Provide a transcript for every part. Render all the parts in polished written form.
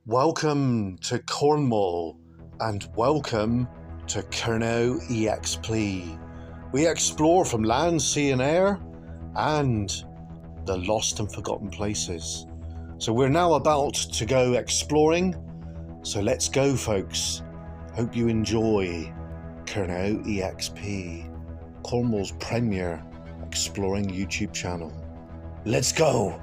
Welcome to Cornwall and welcome to Kernow EXP. We explore from land, sea and air and the lost and forgotten places. So we're now about to go exploring. So let's go, folks. Hope you enjoy Kernow EXP, Cornwall's premier exploring YouTube channel. Let's go!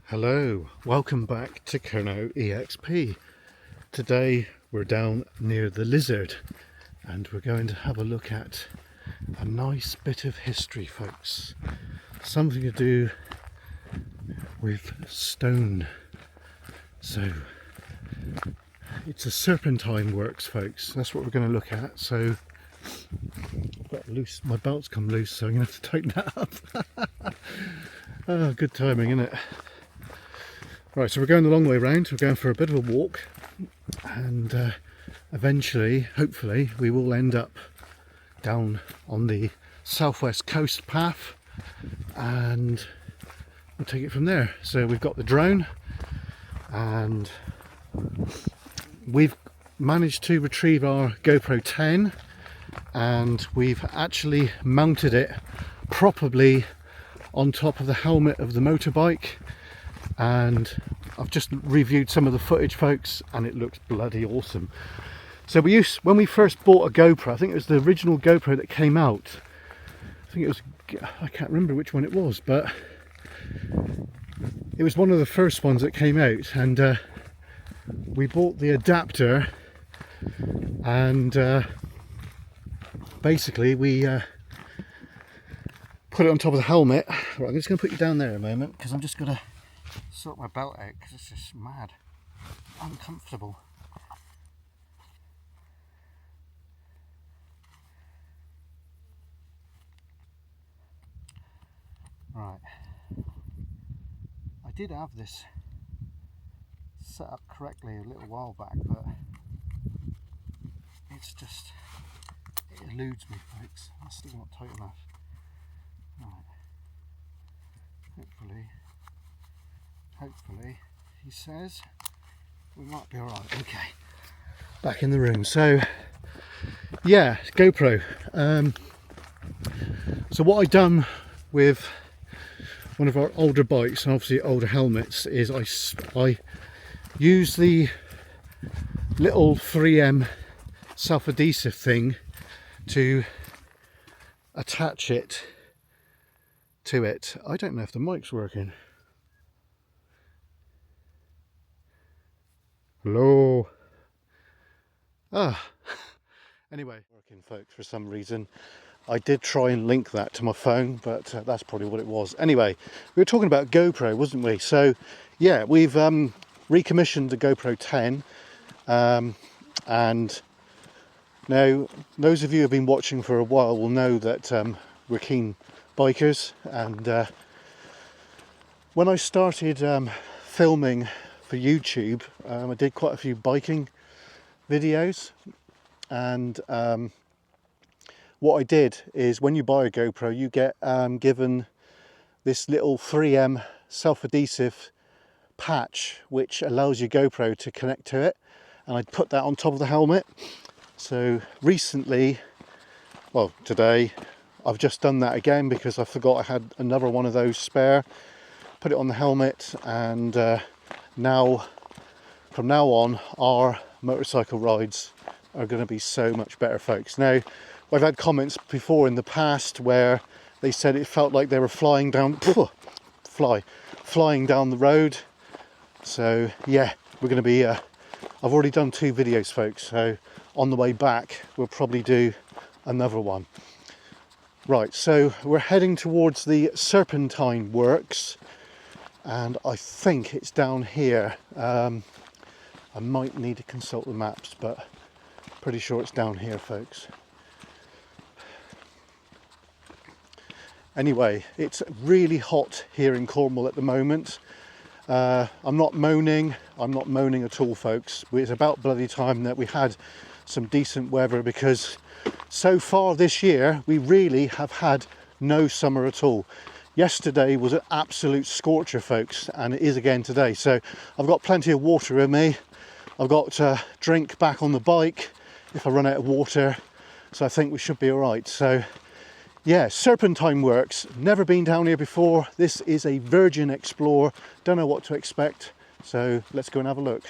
Hello, welcome back to Kernow EXP. Today we're down near the Lizard and we're going to have a look at a nice bit of history, folks. Something to do with stone. So it's a serpentine works, folks. That's what we're going to look at. So I've got loose, my belt's come loose, so I'm going to have to tighten that up. Oh, good timing, isn't it? Right, so we're going the long way round. We're going for a bit of a walk and eventually, hopefully, we will end up down on the southwest coast path and we'll take it from there. So we've got the drone and we've managed to retrieve our GoPro 10 and we've actually mounted it properly on top of the helmet of the motorbike. And I've just reviewed some of the footage, folks, and it looks bloody awesome. So when we first bought a GoPro, I think it was the original GoPro that came out. I think it was, I can't remember which one it was, but it was one of the first ones that came out. And we bought the adapter and basically we put it on top of the helmet. Right, I'm just going to put you down there a moment because I'm just going to sort my belt out because it's just mad uncomfortable. Right, I did have this set up correctly a little while back, but it's just, it eludes me, folks. It's still not tight enough. Right, hopefully, he says we might be alright. Okay, back in the room. So yeah, GoPro. So what I've done with one of our older bikes and obviously older helmets is I use the little 3M self-adhesive thing to attach it to it. I don't know if the mic's working. Hello. Anyway, working, folks, for some reason. I did try and link that to my phone, but that's probably what it was. Anyway, we were talking about GoPro, wasn't we? So yeah, we've recommissioned the GoPro 10 and now those of you who have been watching for a while will know that we're keen bikers, and when I started filming for YouTube, I did quite a few biking videos, and what I did is when you buy a GoPro you get given this little 3M self-adhesive patch which allows your GoPro to connect to it, and I put that on top of the helmet. So recently, well today, I've just done that again because I forgot I had another one of those spare. Put it on the helmet, and now from now on our motorcycle rides are going to be so much better, folks. Now I've had comments before in the past where they said it felt like they were flying down flying down the road. So yeah, we're going to be I've already done 2 videos, folks, so on the way back we'll probably do another one. Right, so we're heading towards the Serpentine works and I think it's down here. I might need to consult the maps, but pretty sure it's down here, folks. Anyway, it's really hot here in Cornwall at the moment. I'm not moaning at all, folks. It's about bloody time that we had some decent weather, because so far this year we really have had no summer at all. Yesterday was an absolute scorcher, folks, and it is again today. So I've got plenty of water in me. I've got drink back on the bike if I run out of water. So I think we should be all right. So yeah, Serpentine works. Never been down here before. This is a virgin explore. Don't know what to expect. So let's go and have a look.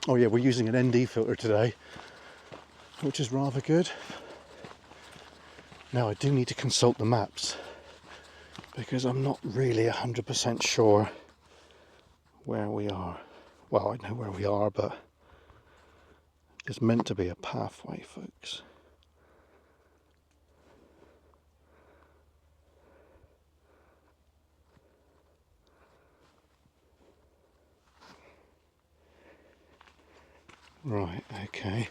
Oh yeah, we're using an ND filter today, which is rather good. Now I do need to consult the maps because I'm not really 100% sure where we are. Well, I know where we are, but it's meant to be a pathway, folks. Right, okay.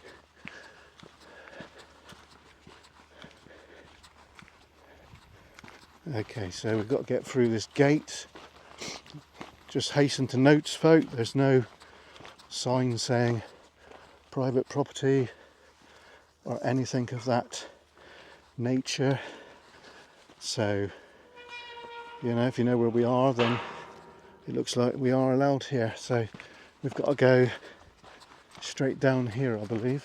Okay, so we've got to get through this gate. Just hasten to note, folk, there's no sign saying private property or anything of that nature. So, you know, if you know where we are, then it looks like we are allowed here. So we've got to go straight down here, I believe.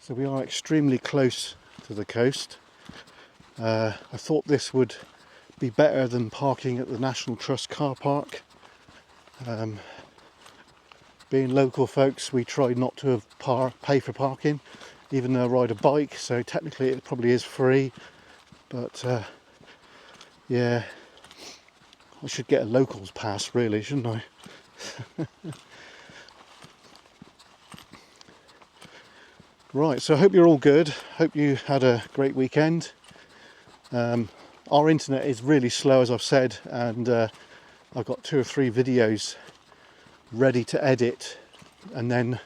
So we are extremely close to the coast. I thought this would be better than parking at the National Trust car park. Being local folks, we try not to pay for parking, even though I ride a bike, so technically it probably is free. But yeah, I should get a locals pass really, shouldn't I? Right, so I hope you're all good. Hope you had a great weekend. Our internet is really slow, as I've said, and I've got 2 or 3 videos ready to edit and then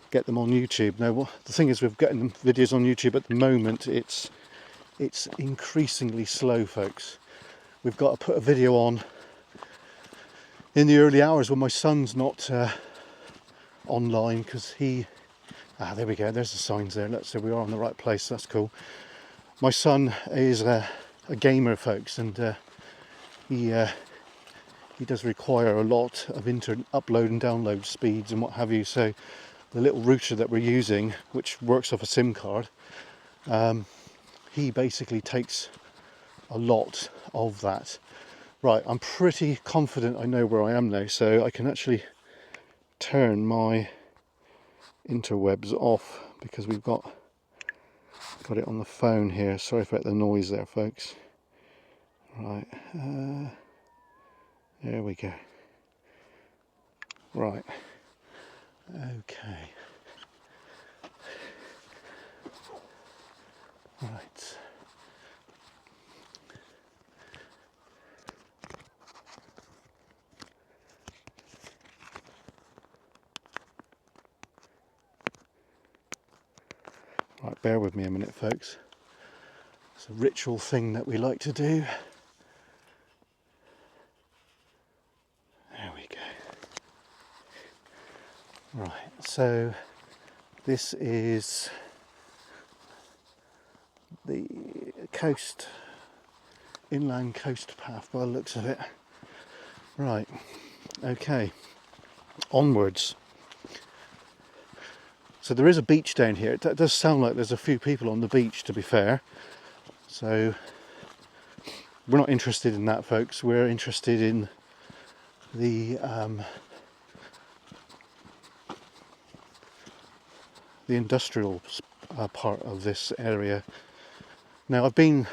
get them on YouTube. Now, the thing is, with getting videos on YouTube at the moment, it's increasingly slow, folks. We've got to put a video on in the early hours when my son's not online, because there we go, there's the signs there. Let's say we are on the right place. That's cool. My son is a gamer, folks, and he does require a lot of upload and download speeds and what have you. So the little router that we're using, which works off a SIM card, he basically takes a lot of that. Right, I'm pretty confident I know where I am now, so I can actually turn my interwebs off because we've got it on the phone here. Sorry about the noise there, folks. Right, there we go. Right, okay. Right. Right, bear with me a minute, folks. It's a ritual thing that we like to do. There we go. Right, so this is the coast, inland coast path by the looks of it. Right, okay, onwards. So there is a beach down here. It does sound like there's a few people on the beach, to be fair. So we're not interested in that, folks. We're interested in the industrial part of this area. Now, I've been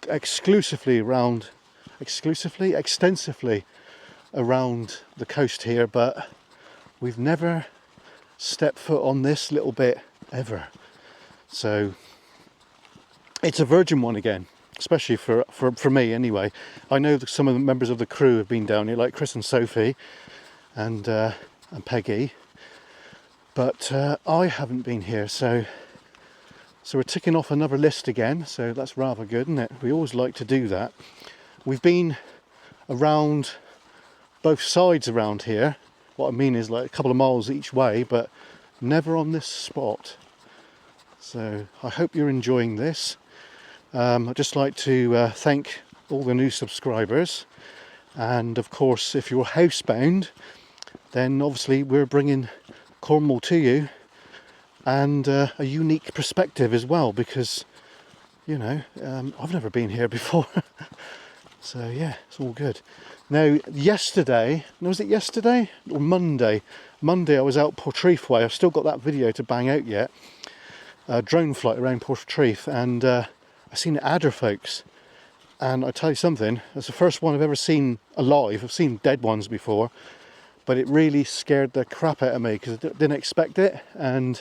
extensively around the coast here, but we've never stepped foot on this little bit ever. So it's a virgin one again, especially for me anyway. I know that some of the members of the crew have been down here, like Chris and Sophie and Peggy, but I haven't been here, so we're ticking off another list again, so that's rather good, isn't it? We always like to do that. We've been around both sides around here. What I mean is like a couple of miles each way, but never on this spot. So I hope you're enjoying this. I'd just like to thank all the new subscribers, and of course if you're housebound, then obviously we're bringing Cornwall to you, and a unique perspective as well, because you know, I've never been here before. So yeah, it's all good. Now yesterday, was it yesterday or Monday? Monday I was out Portreath way. I've still got that video to bang out yet. Drone flight around Portreath, and I seen adder folks. And I tell you something, it's the first one I've ever seen alive. I've seen dead ones before, but it really scared the crap out of me because I didn't expect it. And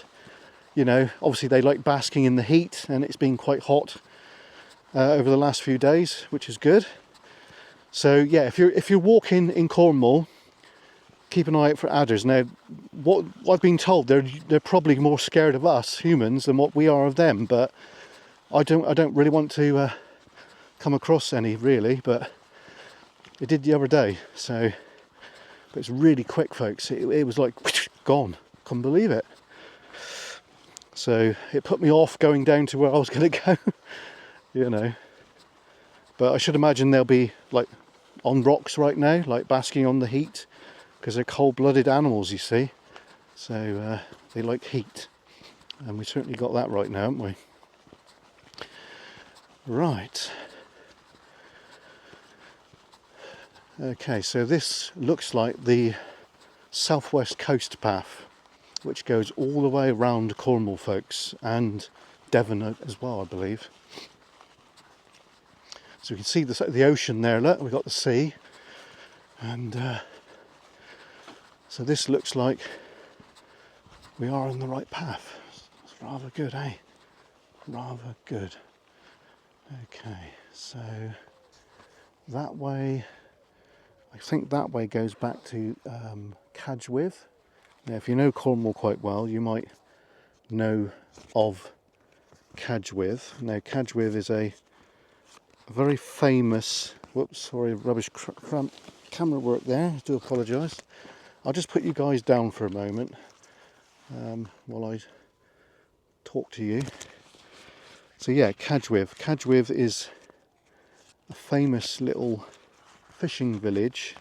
you know, obviously they like basking in the heat, and it's been quite hot over the last few days, which is good. So yeah, if you're walking in Cornwall, keep an eye out for adders. Now, what I've been told, they're probably more scared of us humans than what we are of them. But I don't really want to come across any really, but it did the other day. So, but it's really quick, folks. It was like gone. Couldn't believe it. So it put me off going down to where I was going to go. You know. But I should imagine they'll be like on rocks right now, like basking on the heat, because they're cold-blooded animals, you see. So they like heat, and we certainly got that right now, haven't we? Right. Okay, so this looks like the southwest coast path, which goes all the way around Cornwall, folks, and Devon as well, I believe. So we can see the ocean there, look, we've got the sea, and so this looks like we are on the right path. It's rather good, eh? Rather good. Okay, so that way, I think that way goes back to Cadgwith. Now if you know Cornwall quite well, you might know of Cadgwith. Now Cadgwith is a very famous, whoops, sorry, rubbish camera work there, I do apologise. I'll just put you guys down for a moment while I talk to you. So yeah, Cadgwith. Cadgwith is a famous little fishing village,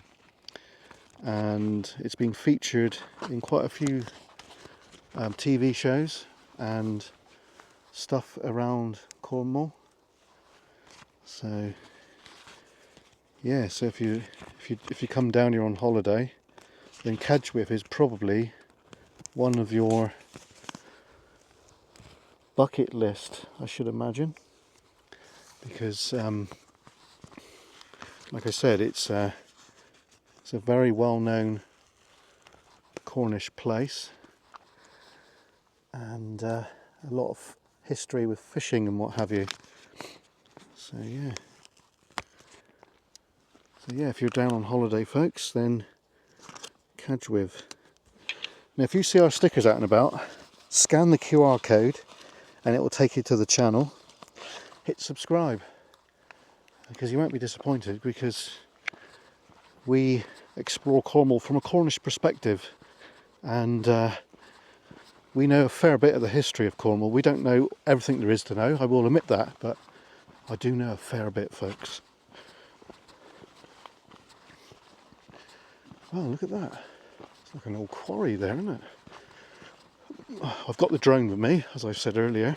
and it's been featured in quite a few TV shows and stuff around Cornwall. So yeah, so if you come down here on holiday, then Cadgwith is probably one of your bucket list, I should imagine, because like I said, it's a very well-known Cornish place, and a lot of history with fishing and what have you. So yeah. So yeah, if you're down on holiday, folks, then Cadgwith. Now if you see our stickers out and about, scan the QR code and it will take you to the channel. Hit subscribe, because you won't be disappointed, because we explore Cornwall from a Cornish perspective, and we know a fair bit of the history of Cornwall. We don't know everything there is to know, I will admit that, but I do know a fair bit, folks. Oh, look at that. It's like an old quarry there, isn't it? I've got the drone with me, as I've said earlier.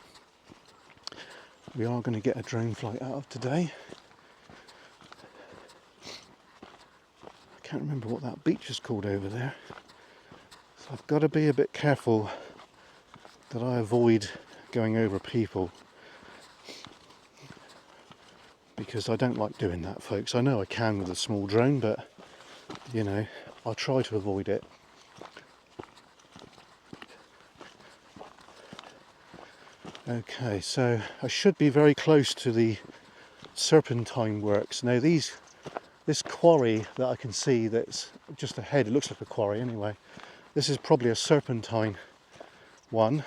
We are going to get a drone flight out of today. I can't remember what that beach is called over there. So I've got to be a bit careful that I avoid going over people, because I don't like doing that, folks. I know I can with a small drone, but you know, I'll try to avoid it. Okay, so I should be very close to the Serpentine works. Now this quarry that I can see that's just ahead, it looks like a quarry anyway. This is probably a serpentine one.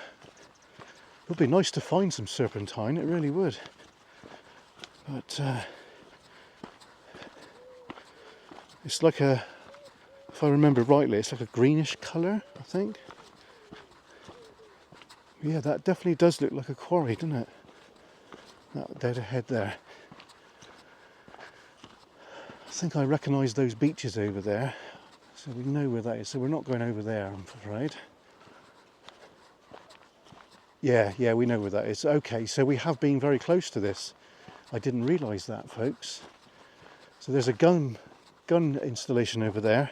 It would be nice to find some serpentine, it really would. But it's like a, if I remember rightly, it's like a greenish colour, I think. Yeah, that definitely does look like a quarry, doesn't it? that dead ahead there. I think I recognise those beaches over there, so we know where that is. So we're not going over there, I'm afraid. Yeah, we know where that is. Okay, so we have been very close to this. I didn't realise that, folks. So there's a gun installation over there,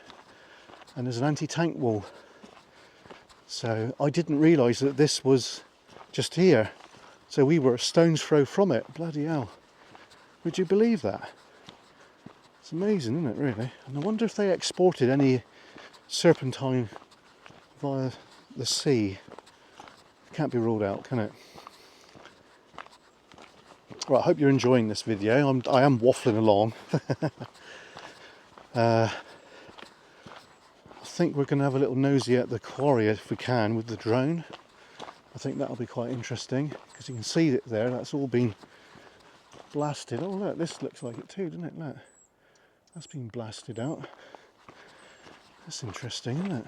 and there's an anti-tank wall. So I didn't realise that this was just here. So we were a stone's throw from it. Bloody hell. Would you believe that? It's amazing, isn't it, really? And I wonder if they exported any serpentine via the sea. Can't be ruled out, can it? Right, I hope you're enjoying this video. I am waffling along. I think we're going to have a little nosy at the quarry if we can with the drone. I think that'll be quite interesting, because you can see it there, that's all been blasted. Oh look, this looks like it too, doesn't it? Look, that's been blasted out. That's interesting, isn't it?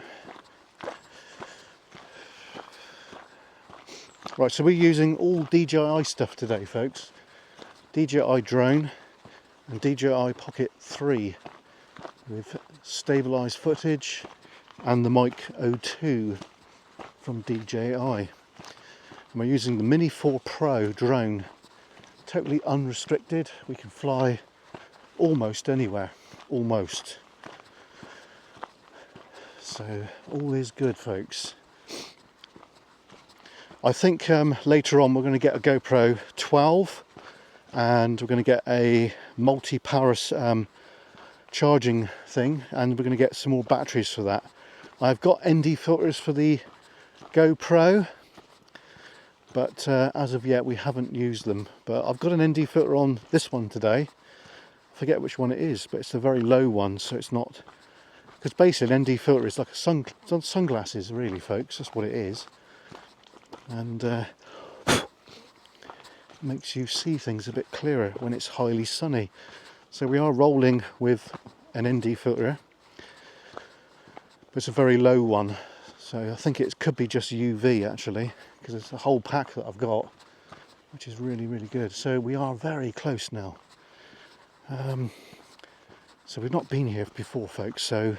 Right, so we're using all DJI stuff today, folks. DJI drone and DJI Pocket 3 with stabilised footage and the Mic 02 from DJI. And we're using the Mini 4 Pro drone, totally unrestricted. We can fly almost anywhere, almost. So all is good, folks. I think later on we're going to get a GoPro 12 and we're going to get a multi-power charging thing, and we're going to get some more batteries for that. I've got ND filters for the GoPro, but as of yet we haven't used them. But I've got an ND filter on this one today. I forget which one it is, but it's a very low one, so it's not, because basically an ND filter is like a sunglasses really, folks. That's what it is. And makes you see things a bit clearer when it's highly sunny. So we are rolling with an ND filter, but it's a very low one, so I think it could be just UV actually, because it's a whole pack that I've got, which is really, really good. So we are very close now. So we've not been here before, folks, so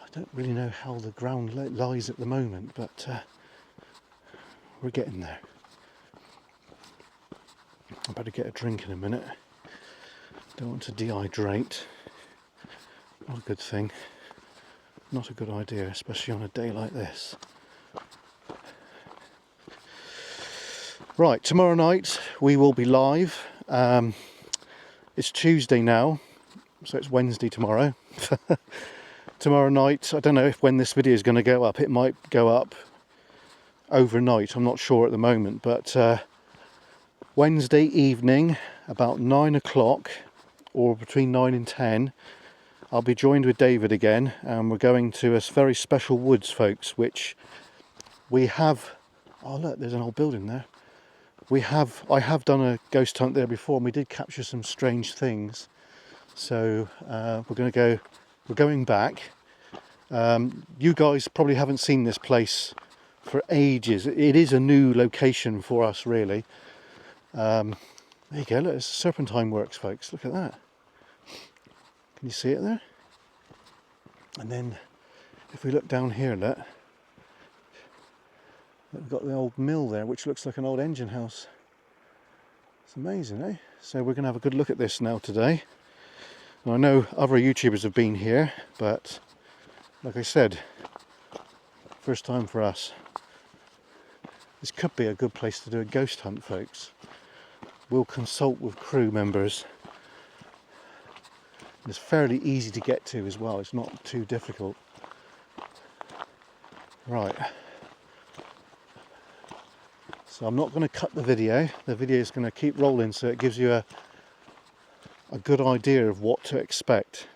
I don't really know how the ground lies at the moment, but we're getting there. I better get a drink in a minute. Don't want to dehydrate. Not a good thing. Not a good idea, especially on a day like this. Right, tomorrow night we will be live. It's Tuesday now, so it's Wednesday tomorrow. Tomorrow night, I don't know when this video is going to go up. It might go up overnight, I'm not sure at the moment, but Wednesday evening about 9 o'clock, or between 9 and 10, I'll be joined with David again, and we're going to a very special woods, folks, which we have. Oh look, there's an old building there. I have done a ghost hunt there before, and we did capture some strange things. So we're going back. You guys probably haven't seen this place for ages. It is a new location for us, really. There you go, look, it's Serpentine works, folks. Look at that. Can you see it there? And then if we look down here, look, we've got the old mill there, which looks like an old engine house. It's amazing, eh? So we're going to have a good look at this now today. And I know other YouTubers have been here, but like I said, first time for us. This could be a good place to do a ghost hunt, folks. We'll consult with crew members. It's fairly easy to get to as well, it's not too difficult. Right. So I'm not going to cut the video is going to keep rolling, so it gives you a good idea of what to expect.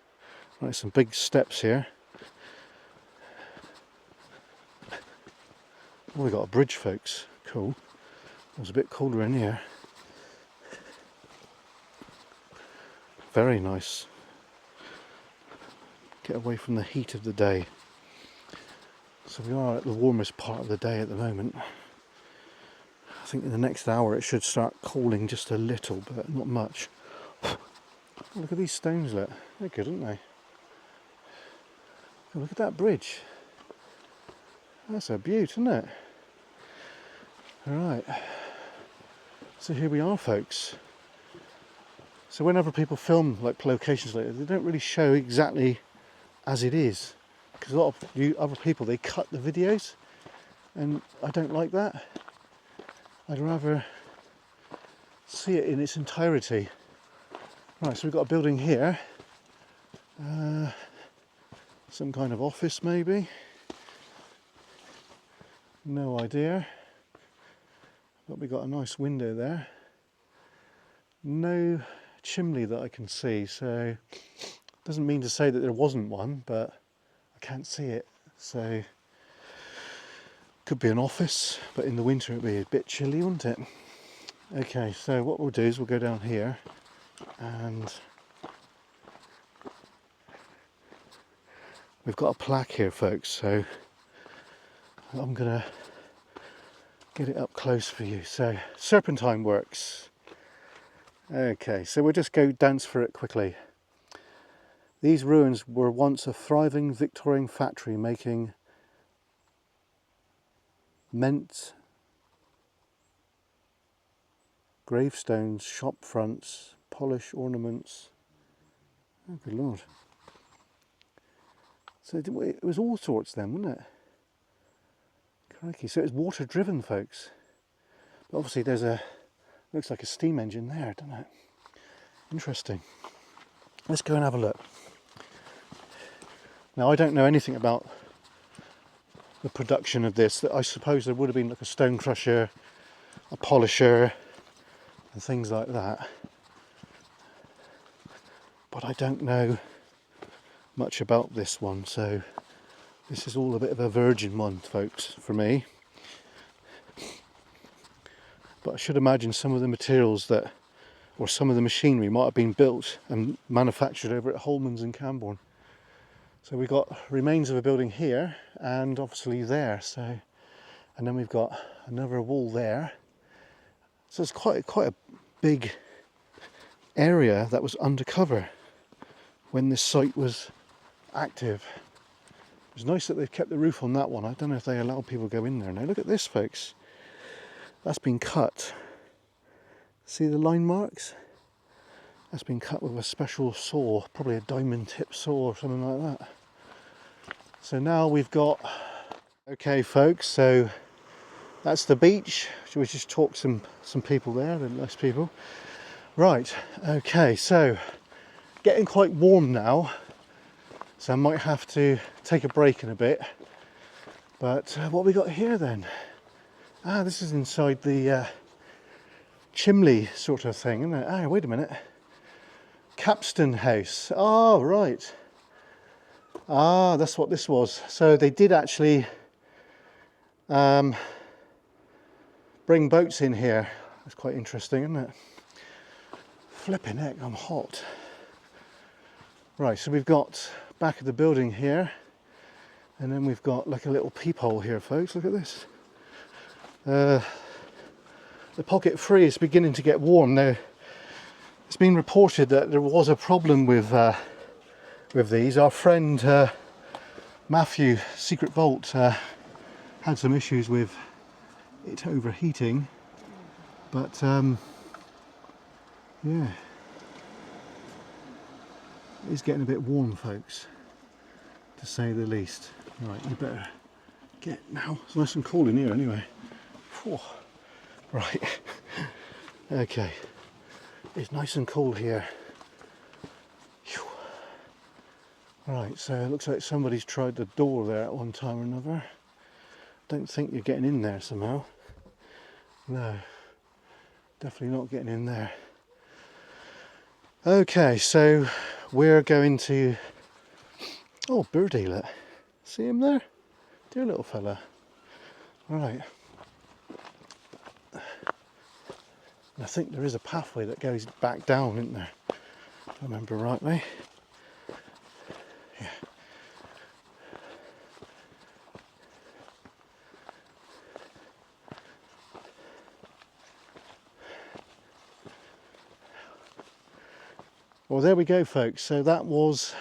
Right, some big steps here. Oh, we've got a bridge, folks. Cool. It was a bit colder in here. Very nice. Get away from the heat of the day. So we are at the warmest part of the day at the moment. think in the next hour it should start cooling just a little, but not much. Look at these stones, look. They're good, aren't they? Oh, look at that bridge. That's a beaut, isn't it? Alright. So here we are, folks. So whenever people film like locations like this, they don't really show exactly as it is. Because a lot of you other people, they cut the videos. And I don't like that. I'd rather see it in its entirety. Right, so we've got a building here. Some kind of office maybe. No idea. But we've got a nice window there. No chimney that I can see, so doesn't mean to say that there wasn't one, but I can't see it. So could be an office, but in the winter it'd be a bit chilly, wouldn't it? Okay, so what we'll do is we'll go down here and we've got a plaque here, folks, so I'm gonna get it up close for you. So Serpentine Works. Okay, so we'll just go dance for it quickly. These ruins were once a thriving Victorian factory making mint gravestones, shop fronts, polish ornaments. Oh, good Lord. So it was all sorts then, wasn't it? Crikey. So it's water driven, folks. But obviously there's looks like a steam engine there, doesn't it? Interesting. Let's go and have a look. Now I don't know anything about the production of this. I suppose there would have been like a stone crusher, a polisher, and things like that. But I don't know much about this one, so this is all a bit of a virgin one, folks, for me. But I should imagine some of the materials that, or some of the machinery might have been built and manufactured over at Holman's in Camborne. So we've got remains of a building here and obviously there. So, and then we've got another wall there. So it's quite a big area that was undercover when this site was active. It's nice that they've kept the roof on that one. I don't know if they allow people to go in there. Now look at this, folks. That's been cut. See the line marks? That's been cut with a special saw, probably a diamond tip saw or something like that. So now we've got, okay folks, so that's the beach. Should we just talk some people there, they're nice people. Right, okay, so getting quite warm now, so I might have to take a break in a bit. But what we got here then? Ah, this is inside the chimney sort of thing, isn't it? Ah, wait a minute. Capstan House. Oh, right. Ah, that's what this was. So they did actually bring boats in here. That's quite interesting, isn't it? Flipping heck, I'm hot. Right, so we've got back of the building here, and then we've got like a little peephole here, folks. Look at this. The pocket three is beginning to get warm now. It's been reported that there was a problem with these. Our friend Matthew, Secret Vault, had some issues with it overheating, but yeah, it's getting a bit warm, folks, to say the least. Right, you better get now. It's nice and cool in here anyway. Whew. Right, okay, it's nice and cool here. Whew. Right, so it looks like somebody's tried the door there at one time or another. Don't think you're getting in there somehow. No, definitely not getting in there. Okay, so we're going to, oh, birdie, look. See him there? Dear little fella. Right. I think there is a pathway that goes back down, isn't there? If I remember rightly. Yeah. Well, there we go, folks. So that was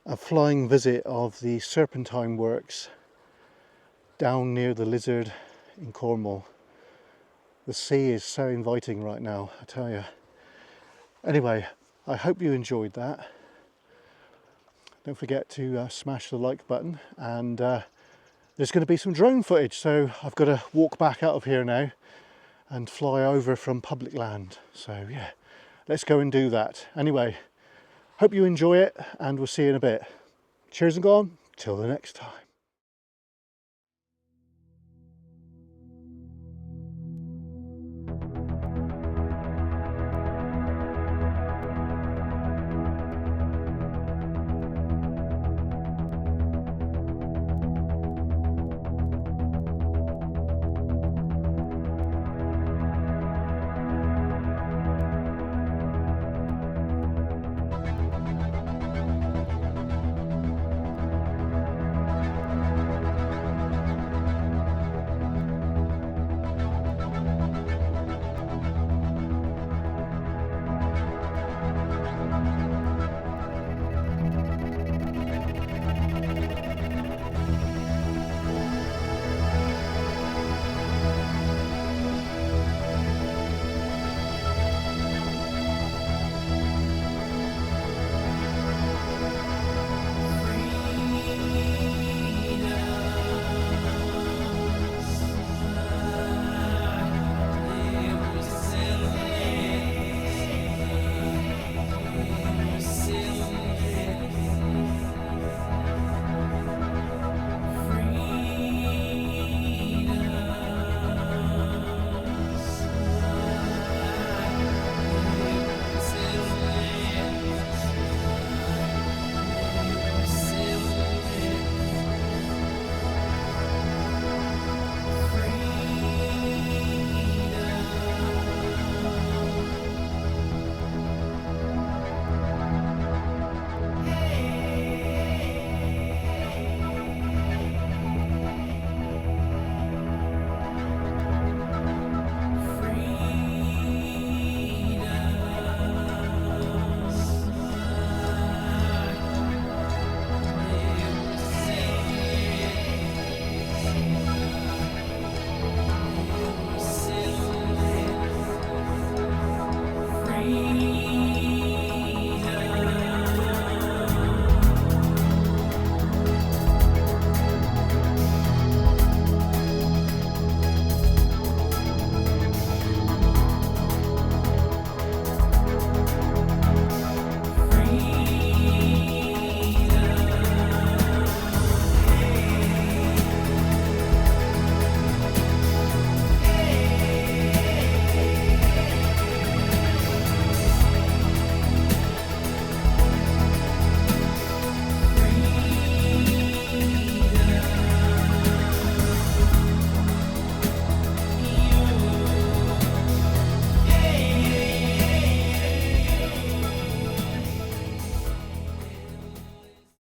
a flying visit of the Serpentine works down near the Lizard in Cornwall. The sea is so inviting right now, I tell you. Anyway, I hope you enjoyed that. Don't forget to smash the like button, and there's going to be some drone footage, so I've got to walk back out of here now and fly over from public land. So yeah, let's go and do that. Anyway, hope you enjoy it, and we'll see you in a bit. Cheers and go on, till the next time.